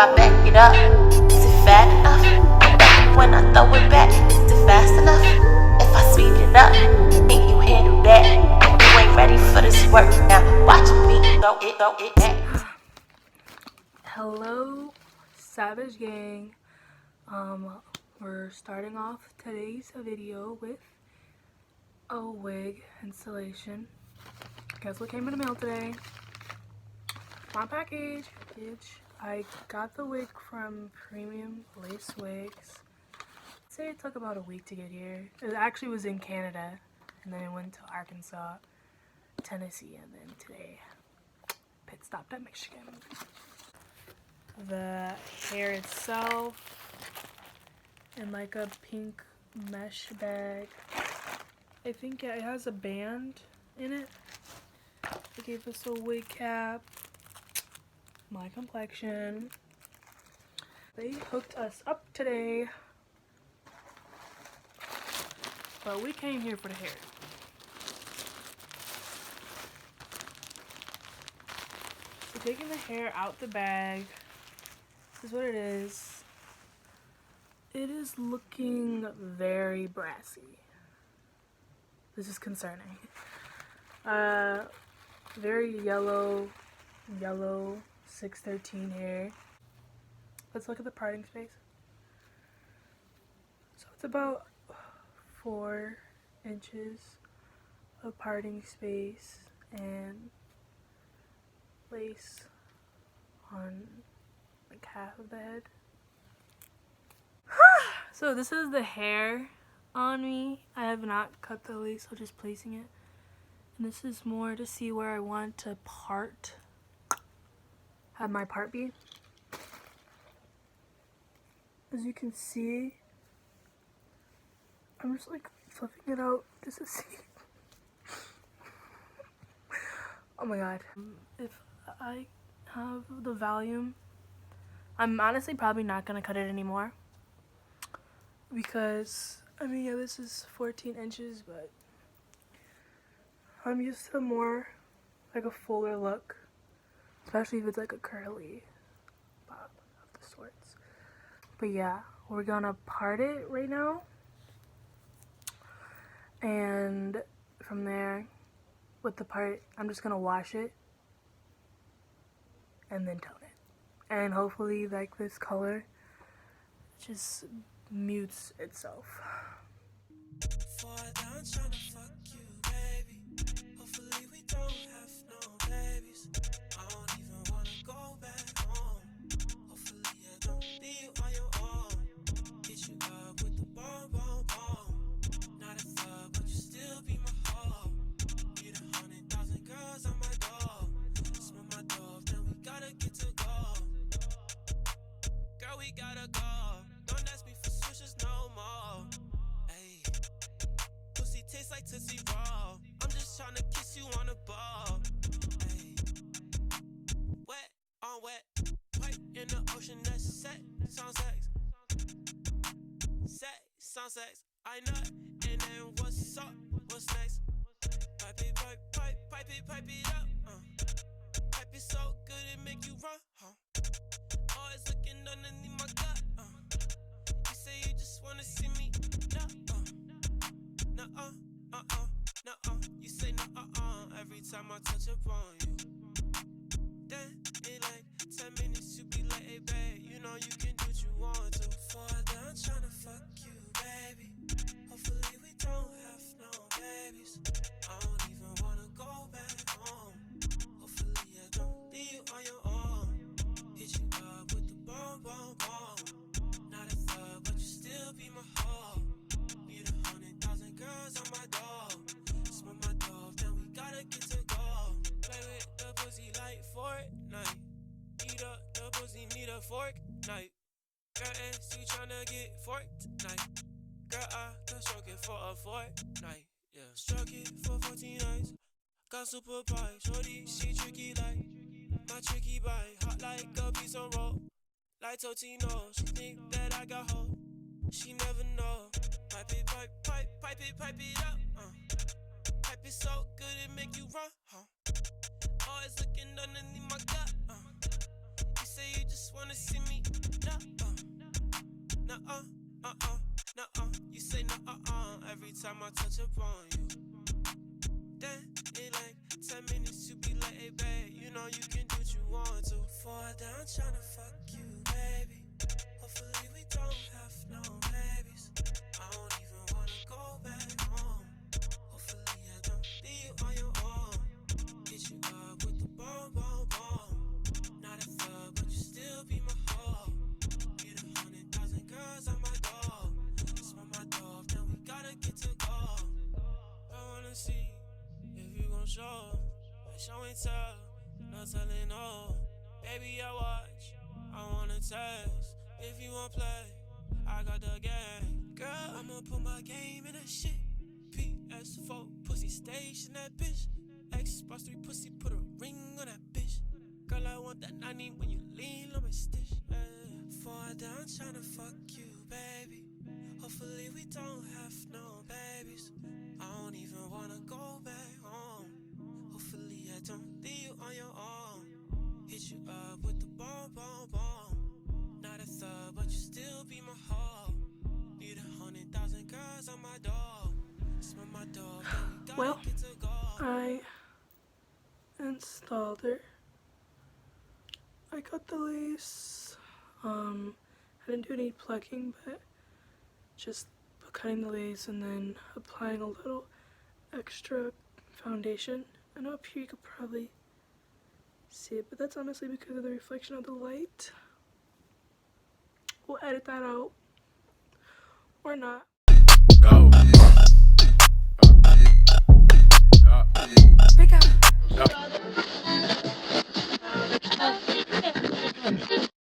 I back it up, is it fat enough? I love it when I throw it back, is it fast enough? If I speed it up, think you handle that? You ain't ready for this work, now watch me throw it back. Hello, Savage Gang. We're starting off today's video with a wig installation. Guess what came in the mail today? My package. I got the wig from Premium Lace Wigs. I'd say it took about a week to get here. It actually was in Canada, and then it went to Arkansas, Tennessee, and then today pit stopped at Michigan. The hair itself in like a pink mesh bag. I think it has a band in it. They gave us a wig cap. My complexion. They hooked us up today. But we came here for the hair. So taking the hair out the bag. This is what it is. It is looking very brassy. This is concerning. Very yellow 613 hair. Let's look at the parting space. So it's about 4 inches of parting space and lace on like half of the head. So this is the hair on me. I have not cut the lace, so just placing it. And this is more to see where I want to have my part be. As you can see, I'm just like flipping it out just to see. Oh my god. If I have the volume, I'm honestly probably not gonna cut it anymore. Because, I mean, yeah, this is 14 inches, but I'm used to more like a fuller look. Especially if it's like a curly bob of the sorts. But yeah, we're gonna part it right now. And from there, with the part, I'm just gonna wash it. And then tone it. And hopefully, like, this color just mutes itself. I'm just tryna kiss you on the ball. Ay. Wet on wet, pipe in the ocean, that's set, sound sex. Set, sound sex. I nut, and then what's up? What's next? Pipe it, pipe it up. Pipe it so good it make you run. Always looking underneath my gut. You say you just wanna see me. You say every time I touch upon you. Then in like 10 minutes you be like, hey babe, you know you can do what you want to. Before I'm done tryna fuck you, baby. Hopefully we don't have no babies. I don't even wanna go back home. Hopefully I don't leave you on your own. Hit you up with the bomb. Not a thug, but you still be my hoe. Need 100,000 girls on my door. Smoke my dove, then we gotta get to go. Play with the pussy like Fortnite. Eat up the pussy, need a fork night. Girl, you tryna get forked tonight. Girl, I can stroke it for a fortnight. Yeah, stroke it for 14 nights. Got super pie, shorty, she tricky like my tricky bite. Hot like a piece of roll. Like Totino, she think that I got hope. She never know. Pipe it up. Pipe it so good it make you run. Always looking underneath my gut. You say you just wanna see me. touch upon you. Then in like 10 minutes you be like, hey babe, you know you can do what you want to. Fall down tryna fuck you, baby. Hopefully we don't have no babies. I don't even wanna go back home. Hopefully I don't leave you on your own. Hit you up with the bomb, bomb, bomb. Not a thug, but you still be my hoe. Get 100,000 girls on my door. Smell my dog, then we gotta get to go. I wanna see if you gon' show. Like show and tell, no telling no. Baby, I watch, I wanna taste. If you want play, I got the game. Girl, I'ma put my game in that shit. PS4, pussy station that bitch. Xbox 3 pussy, put a ring on that bitch. Girl, I want that 90 when you lean on my stitch. Fall down tryna fuck you, baby. Hopefully we don't have no babies. I don't even wanna go back home. Hopefully I don't leave you on your own. Hit you up with the bomb, bomb, bomb. Not a thug, but you still be my hoe. Need 100,000 girls on my door. Smell my dog, then we gotta Well, get to go. I installed her. I got the lace. I didn't do any plucking, but just cutting the lace and then applying a little extra foundation. I know up here you could probably see it, but that's honestly because of the reflection of the light. We'll edit that out or not. Go. Pick up.